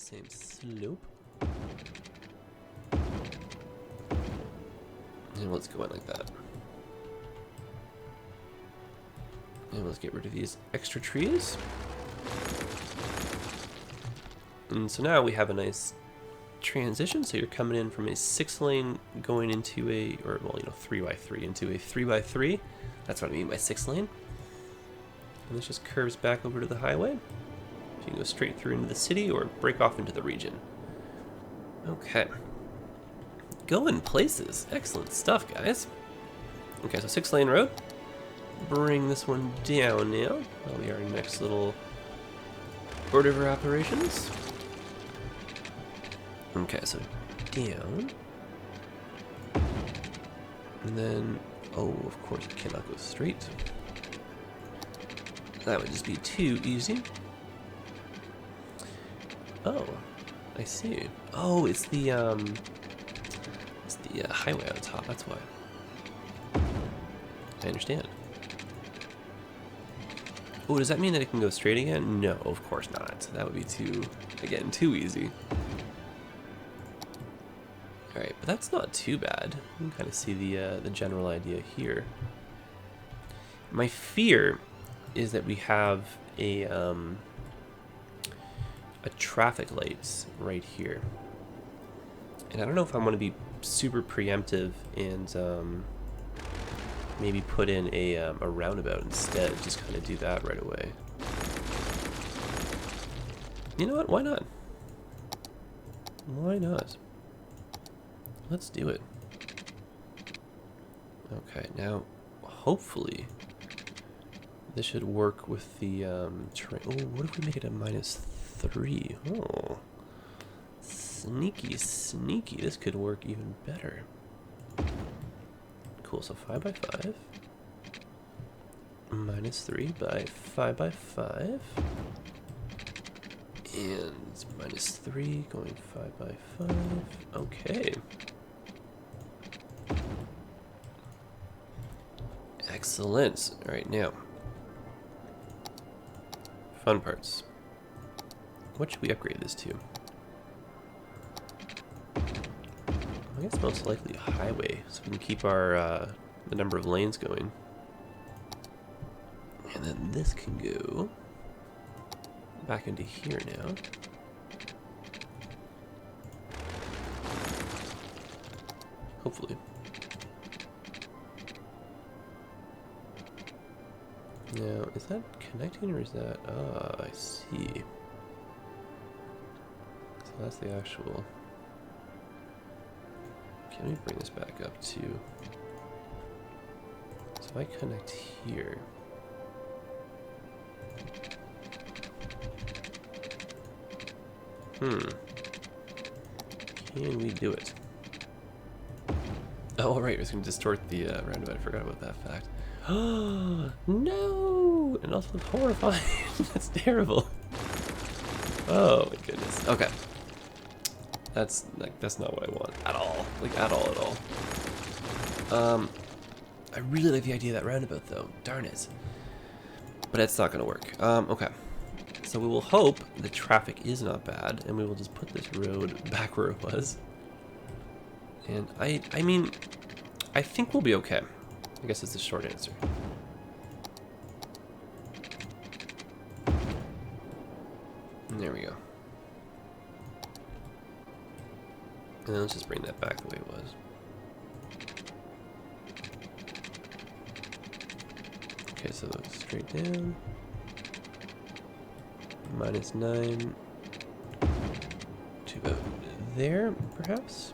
same slope. And let's go in like that. And let's get rid of these extra trees. And so now we have a nice transition. So you're coming in from a 6-lane going into a, or well, 3x3 into a 3x3. That's what I mean by 6-lane. And this just curves back over to the highway. So you can go straight through into the city or break off into the region. Okay. Going places. Excellent stuff, guys. Okay, so 6-lane road. Bring this one down now. That'll be our next little order of operations. Okay, so down. And then, oh, of course, it cannot go straight. That would just be too easy. Oh, I see. Oh, it's the highway on top, that's why. I understand. Oh, does that mean that it can go straight again? No, of course not. That would be too easy. Alright, but that's not too bad. You can kind of see the general idea here. My fear is that we have a traffic lights right here. And I don't know if I want to be super preemptive and maybe put in a roundabout instead. Just kind of do that right away. You know what? Why not? Why not? Let's do it. Okay, now hopefully this should work with the terrain. Oh, what if we make it a -3? Oh, sneaky, sneaky. This could work even better. Cool, so 5x5 -3 by 5x5 and -3 going 5x5. Okay. Excellent. All right, now fun parts. What should we upgrade this to? I guess most likely highway, so we can keep our the number of lanes going. And then this can go back into here now. Hopefully. Now, is that connecting or is that... Ah, I see. So that's the actual... Can we bring this back up too? So if I connect here... Can we do it? Oh, right, it's going to distort the roundabout. I forgot about that fact. Oh, no! And also it's horrifying. That's terrible. Oh, my goodness. Okay. That's not what I want at all. Like, at all. I really like the idea of that roundabout, though. Darn it. But it's not going to work. Okay. So we will hope the traffic is not bad, and we will just put this road back where it was. And I mean, I think we'll be okay. I guess it's the short answer. And there we go. And then let's just bring that back the way it was. Okay, so straight down. -9 to about there, perhaps.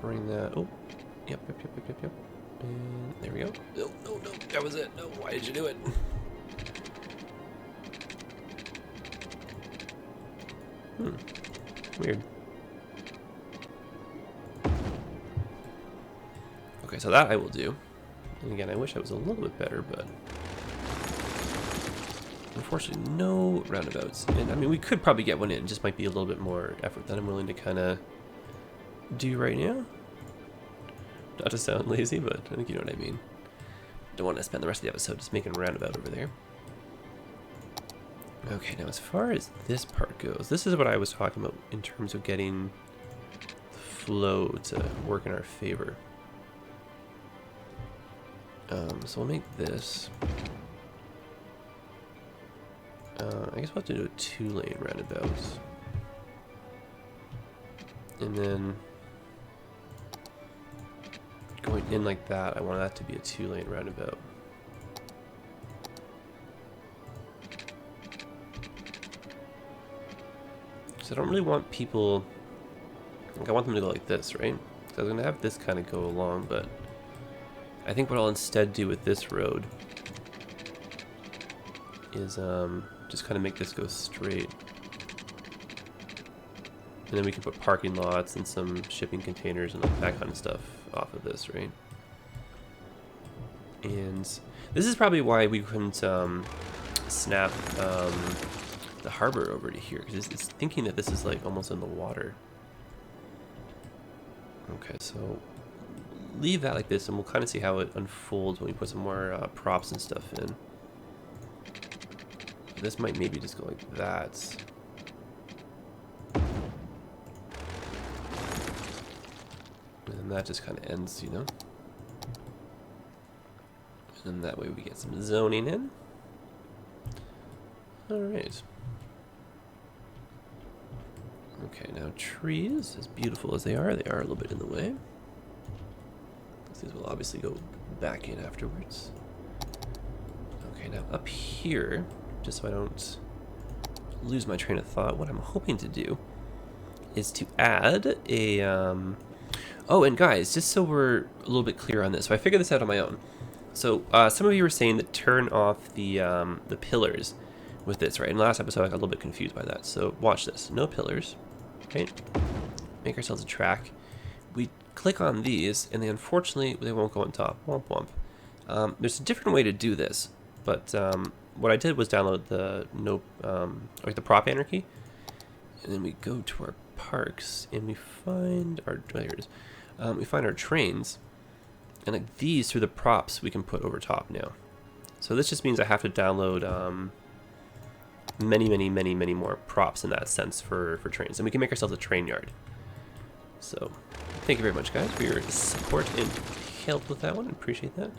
Bring that. Oh, yep. And there we go. No, that was it. No, why did you do it? Weird. Okay, so that I will do. And again, I wish I was a little bit better, but unfortunately, no roundabouts. And I mean, we could probably get one in. It just might be a little bit more effort than I'm willing to kind of do right now. Not to sound lazy, but I think you know what I mean. Don't want to spend the rest of the episode just making a roundabout over there. Okay, now as far as this part goes, this is what I was talking about in terms of getting the flow to work in our favor. So we'll make this. I guess we'll have to do a 2-lane roundabout. And then going in like that, I want that to be a 2-lane roundabout. So I don't really want people, like I want them to go like this, right? So I was going to have this kind of go along, but I think what I'll instead do with this road is just kind of make this go straight. And then we can put parking lots and some shipping containers and like that kind of stuff off of this, right? And this is probably why we couldn't snap the harbor over to here, because it's thinking that this is like almost in the water. Okay, so leave that like this, and we'll kind of see how it unfolds when we put some more props and stuff in. This might maybe just go like that. And that just kind of ends, you know? And then that way we get some zoning in. Alright. Okay, now trees, as beautiful as they are a little bit in the way. These will obviously go back in afterwards. Okay, now up here, just so I don't lose my train of thought, what I'm hoping to do is to add a... Oh, and guys, just so we're a little bit clear on this, so I figured this out on my own. So some of you were saying that turn off the pillars with this, right? In the last episode, I got a little bit confused by that. So watch this. No pillars, right? Make ourselves a track. We click on these, and they unfortunately they won't go on top. Womp womp. There's a different way to do this, but what I did was download the like the prop anarchy, and then we go to our parks, and we find our there it is. We find our trains, and like these through the props we can put over top now. So this just means I have to download many more props in that sense for trains, and we can make ourselves a train yard. So thank you very much, guys, for your support and help with that one. I appreciate that.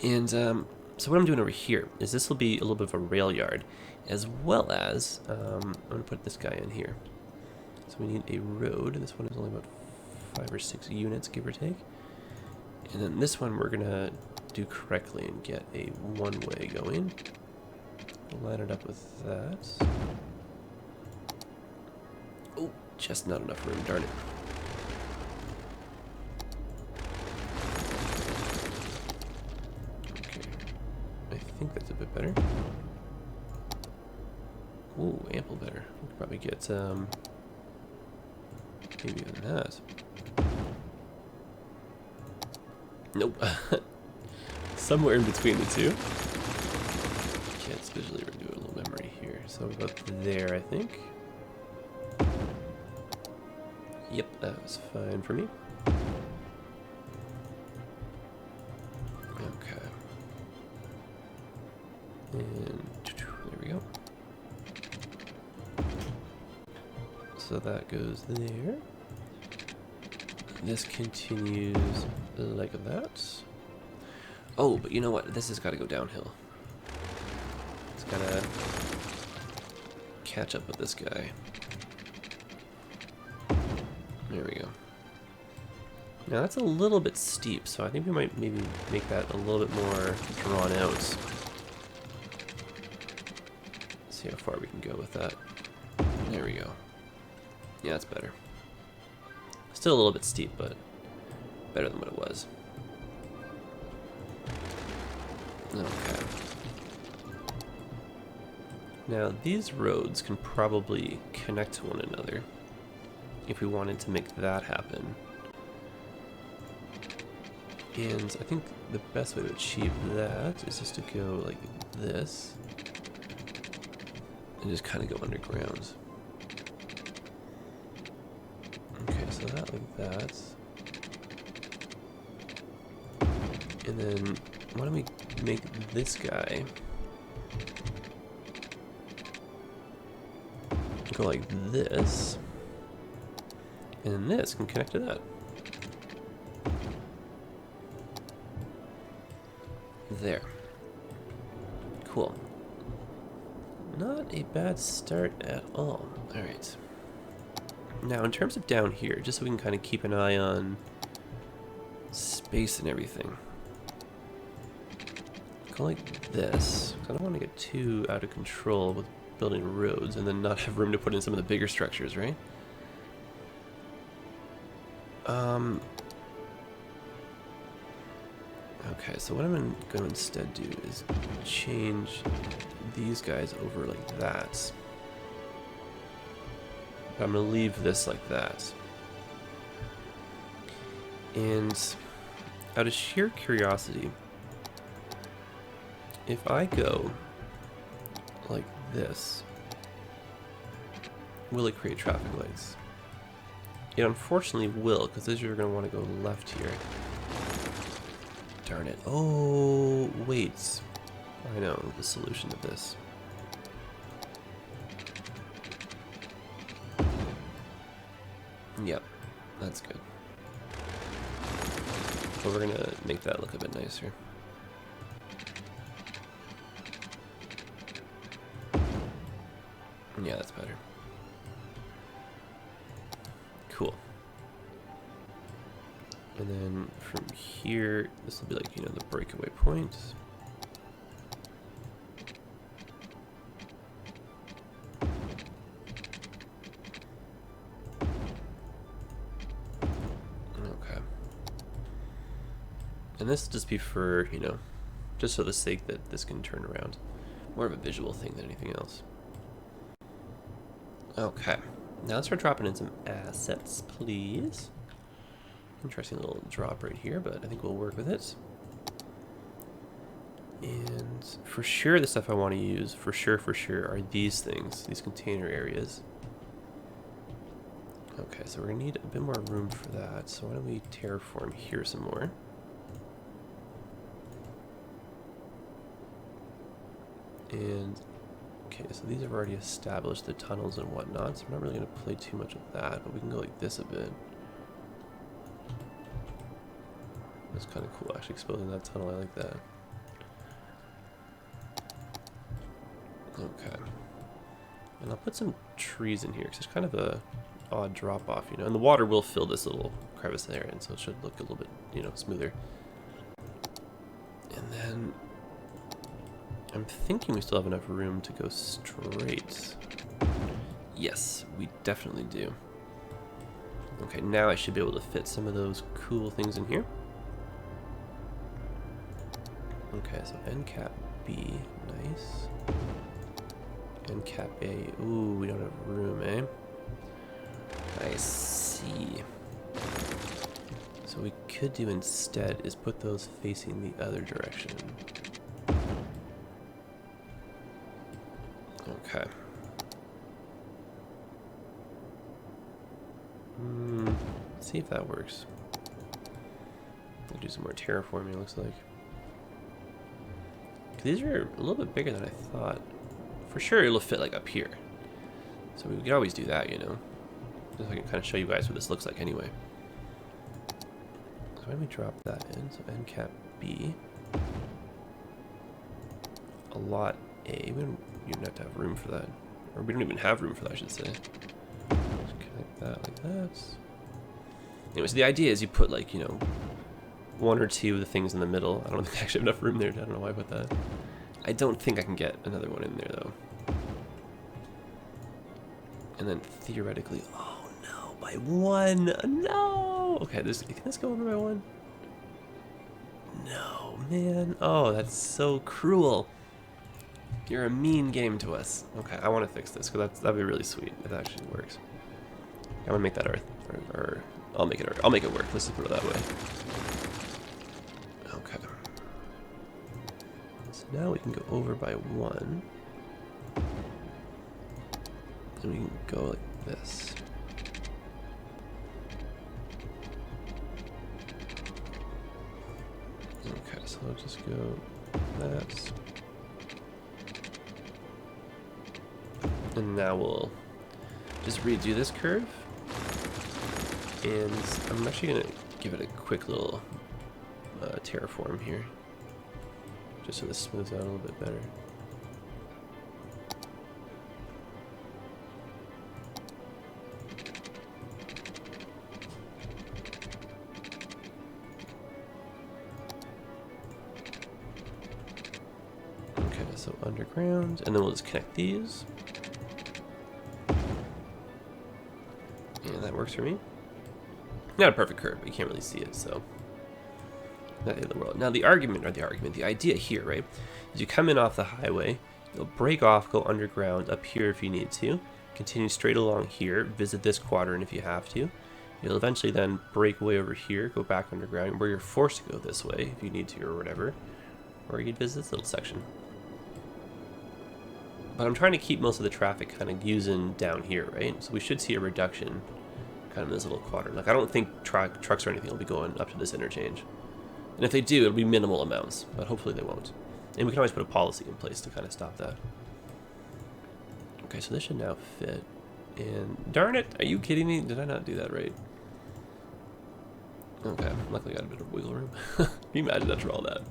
And so what I'm doing over here is this will be a little bit of a rail yard, as well as I'm going to put this guy in here. So we need a road. This one is only about 5 or 6 units, give or take. And then this one we're going to do correctly and get a one-way going. We'll line it up with that. Oh, just not enough room, darn it. I think that's a bit better. Ooh, ample better. We could probably get maybe even that. Nope. Somewhere in between the two. Can't visually do a little memory here. So about there, I think. Yep, that was fine for me. Okay. And there we go. So that goes there. This continues like that. Oh, but you know what? This has got to go downhill. It's got to catch up with this guy. There we go. Now that's a little bit steep, so I think we might maybe make that a little bit more drawn out. Let's see how far we can go with that. There we go. Yeah, that's better. Still a little bit steep, but better than what it was. Okay. Now these roads can probably connect to one another if we wanted to make that happen. And I think the best way to achieve that is just to go like this and just kind of go underground. Okay, so that like that. And then why don't we make this guy go like this. And then this can connect to that. There. Cool. Not a bad start at all. Alright. Now, in terms of down here, just so we can kind of keep an eye on space and everything. Go like this. I don't want to get too out of control with building roads and then not have room to put in some of the bigger structures, right? Okay, so what I'm going to instead do is change these guys over like that. But I'm going to leave this like that. And out of sheer curiosity, if I go like this, will it create traffic lights? It unfortunately will, because as you're going to want to go left here. Darn it. Oh, wait. I know the solution to this. Yep, that's good. But we're going to make that look a bit nicer. Yeah, that's better. Cool. And then from here, this will be like, you know, the breakaway point. Okay. And this will just be for, you know, just for the sake that this can turn around. More of a visual thing than anything else. Okay. Now let's start dropping in some assets, please. Interesting little drop right here, but I think we'll work with it. And for sure, the stuff I want to use, for sure, are these things, these container areas. Okay, so we're going to need a bit more room for that. So why don't we terraform here some more. And, okay, so these have already established the tunnels and whatnot, so I'm not really going to play too much with that, but we can go like this a bit. That's kind of cool, actually, exposing that tunnel. I like that. Okay. And I'll put some trees in here, because there's kind of a odd drop-off, you know. And the water will fill this little crevice there, and so it should look a little bit, you know, smoother. And then I'm thinking we still have enough room to go straight. Yes, we definitely do. Okay, now I should be able to fit some of those cool things in here. Okay, so end cap B, nice. End cap A, ooh, we don't have room, eh? I see. So what we could do instead is put those facing the other direction. Okay. Let's see if that works. We'll do some more terraforming, it looks like. These are a little bit bigger than I thought. For sure it'll fit like up here. So we could always do that, you know. Just so I can kind of show you guys what this looks like anyway. So why don't we drop that in? So end cap B. A lot A. We don't even have to have room for that. Or we don't even have room for that, I should say. Just connect that like that. Anyways, the idea is you put like, you know, one or two of the things in the middle. I don't think I actually have enough room there. I don't know why I put that. I don't think I can get another one in there though. And then theoretically, oh no, by one, no. Okay, can this go over by one? No, man. Oh, that's so cruel. You're a mean game to us. Okay, I want to fix this because that'd be really sweet if that actually works. I'm gonna make that our I'll make it work. Let's just put it that way. Okay. So now we can go over by one. And we can go like this. Okay, so I'll just go that. And now we'll just redo this curve. And I'm actually going to give it a quick little terraform here. Just so this smooths out a little bit better. Okay, so underground, and then we'll just connect these. And that works for me. Not a perfect curve, but you can't really see it, so not the end of the world. Now the idea here, right, is you come in off the highway, you'll break off, go underground up here if you need to, continue straight along here, visit this quadrant if you have to. You'll eventually then break away over here, go back underground, where you're forced to go this way if you need to or whatever, or you'd visit this little section. But I'm trying to keep most of the traffic kind of using down here, right? So we should see a reduction kind of in this little quadrant. Like, I don't think trucks or anything will be going up to this interchange. And if they do, it'll be minimal amounts, but hopefully they won't. And we can always put a policy in place to kind of stop that. Okay, so this should now fit. And darn it, are you kidding me? Did I not do that right? Okay, luckily I got a bit of wiggle room. Can you imagine after all that?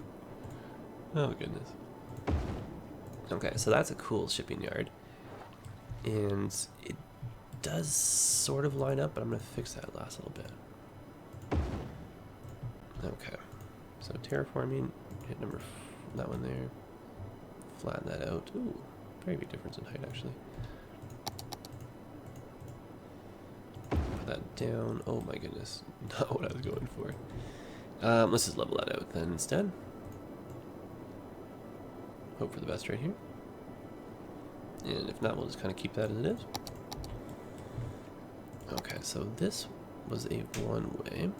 Oh goodness. Okay, so that's a cool shipping yard. And it does sort of line up, but I'm going to fix that last little bit. Okay, so terraforming, hit that one there, flatten that out. Ooh, very big difference in height actually. Put that down. Oh my goodness, not what I was going for. Let's just level that out then instead. Hope for the best right here. And if not, we'll just kind of keep that as it is. Okay, so this was a one-way,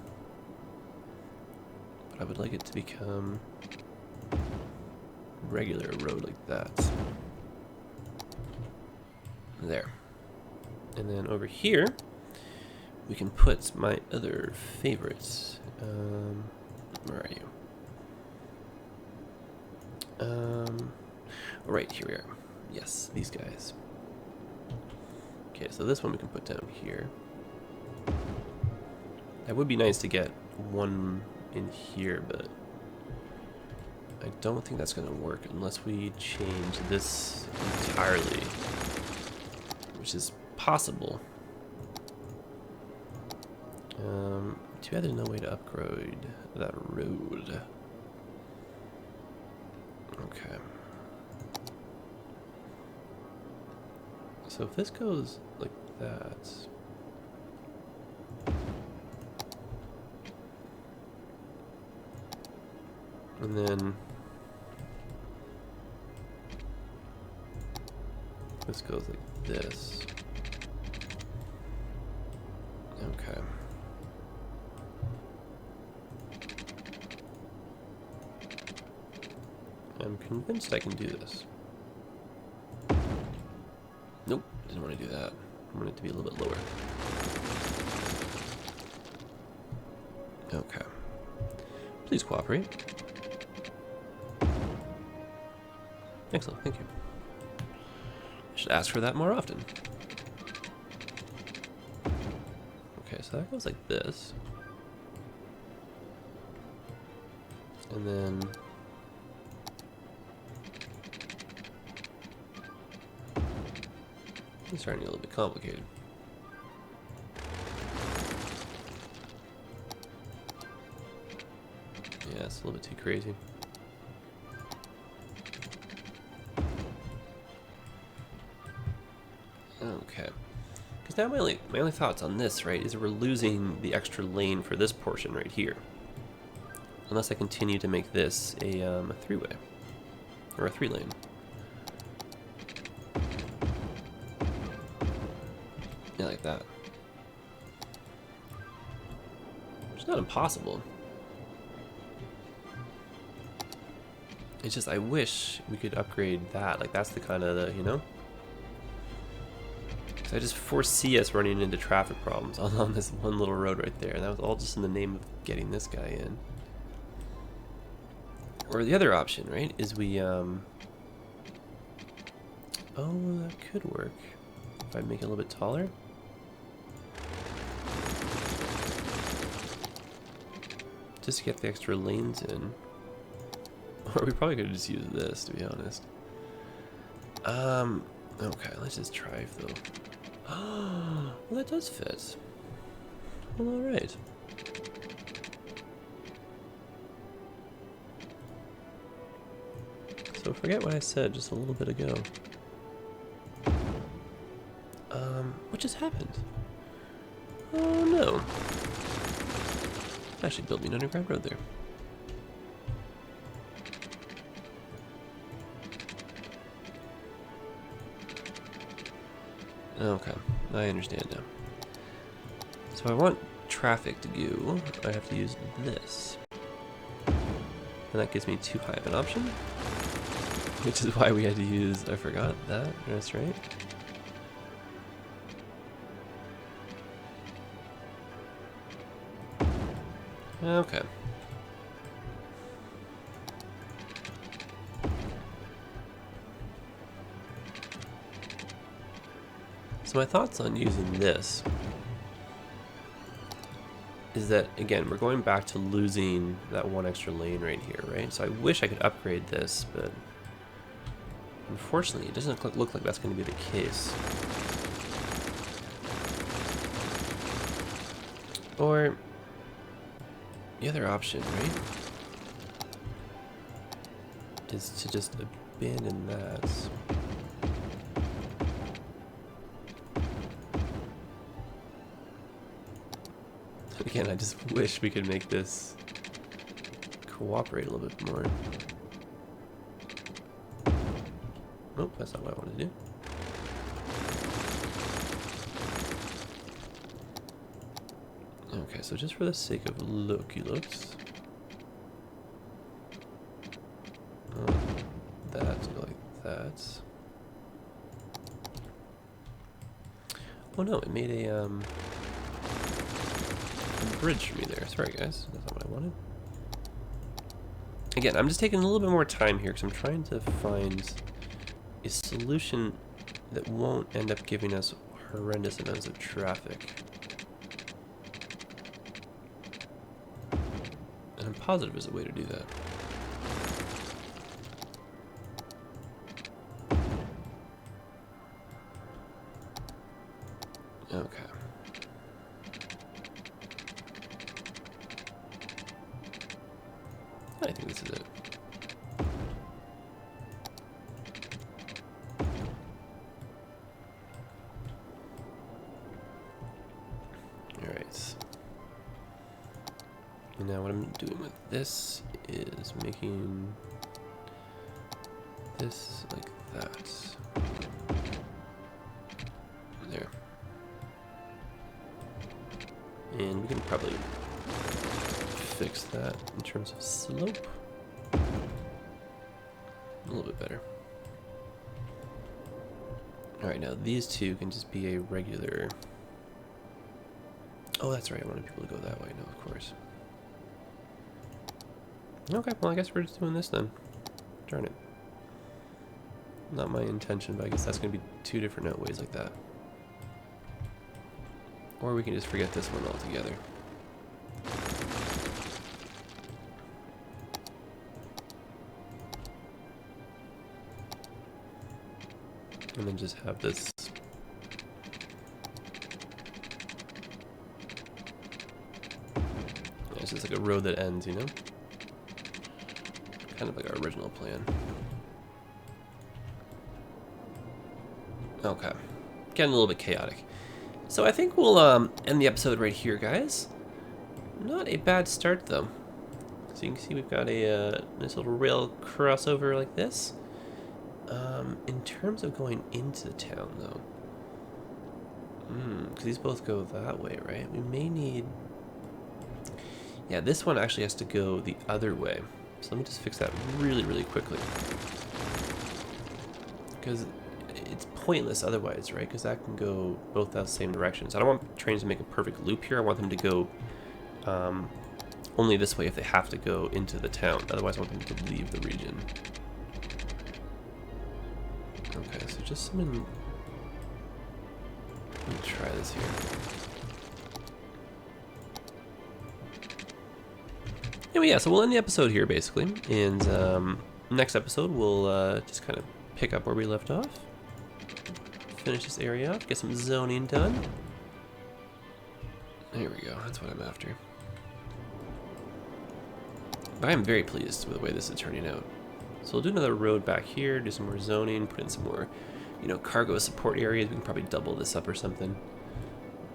but I would like it to become regular road like that. There. And then over here, we can put my other favorites. Where are you? Right, here we are. Yes, these guys. Okay, so this one we can put down here. That would be nice to get one in here, but I don't think that's going to work unless we change this entirely, which is possible. Too bad there's no way to upgrade that road. Okay. So if this goes like that, and then this goes like this. Okay. I'm convinced I can do this. Nope, didn't want to do that. I want it to be a little bit lower. Okay. Please cooperate. Excellent, thank you. I should ask for that more often. Okay, so that goes like this. And then it's starting to get a little bit complicated. Yeah, it's a little bit too crazy. Okay. Because now my only thoughts on this, right, is we're losing the extra lane for this portion right here. Unless I continue to make this a three-way. Or a three-lane. Yeah, like that. It's not impossible. It's just I wish we could upgrade that. Like that's the kind of the, you know? So I just foresee us running into traffic problems on this one little road right there. And that was all just in the name of getting this guy in. Or the other option, right, is we, oh, that could work. if I make it a little bit taller. Just to get the extra lanes in. Or we probably could just use this, to be honest. Okay, let's just drive though. Well, that does fit. Well, alright. So forget what I said just a little bit ago. What just happened? Oh no. Actually built me an underground road there. Okay, I understand now. So if I want traffic to go, I have to use this. And that gives me too high of an option. Which is why we had to use, I forgot that, that's right. Okay. So my thoughts on using this is that, again, we're going back to losing that one extra lane right here, right? So I wish I could upgrade this, but unfortunately it doesn't look like that's going to be the case. Or the other option, right, is to just abandon that. Again, I just wish we could make this cooperate a little bit more. Nope, that's not what I want to do. Okay, so just for the sake of looky-looks, that to go like that. Oh no, it made a bridge for me there. Sorry guys, that's not what I wanted. Again, I'm just taking a little bit more time here because I'm trying to find a solution that won't end up giving us horrendous amounts of traffic. And I'm positive there's a way to do that. Okay. I think this is it. Alright. And now what I'm doing with this is making this like that. There. And we can probably fix that in terms of slope. A little bit better. Alright, now these two can just be a regular... Oh, that's right, I wanted people to go that way. No, of course. Okay, well I guess we're just doing this then. Darn it. Not my intention, but I guess that's going to be two different ways like that. Or we can just forget this one altogether. And then just have this. Yeah, it's just like a road that ends, you know? Kind of like our original plan. Okay. Getting a little bit chaotic. So I think we'll end the episode right here, guys. Not a bad start, though. So you can see we've got a nice little rail crossover like this. In terms of going into the town, though, because these both go that way, right? We may need... Yeah, this one actually has to go the other way. So let me just fix that really, really quickly. Because it's pointless otherwise, right? Because that can go both the same directions. I don't want trains to make a perfect loop here. I want them to go only this way if they have to go into the town. Otherwise, I want them to leave the region. Okay, so just some Let me try this here. Anyway, yeah, so we'll end the episode here, basically. And next episode, we'll just kind of pick up where we left off. Finish this area off, get some zoning done. There we go, that's what I'm after. But I am very pleased with the way this is turning out. So we'll do another road back here, do some more zoning, put in some more, you know, cargo support areas. We can probably double this up or something.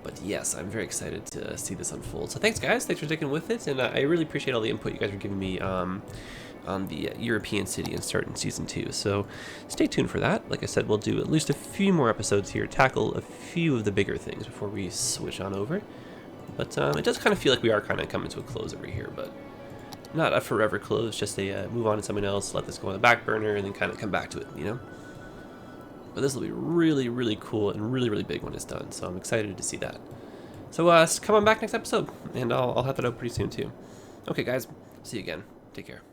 But yes, I'm very excited to see this unfold. So thanks, guys. Thanks for sticking with it. And I really appreciate all the input you guys are giving me on the European city and starting season 2. So stay tuned for that. Like I said, we'll do at least a few more episodes here, tackle a few of the bigger things before we switch on over. But it does kind of feel like we are kind of coming to a close over here, but not a forever close, just a move on to something else, let this go on the back burner, and then kind of come back to it, you know? But this will be really, really cool and really, really big when it's done, so I'm excited to see that. So come on back next episode, and I'll have that out pretty soon too. Okay, guys, see you again. Take care.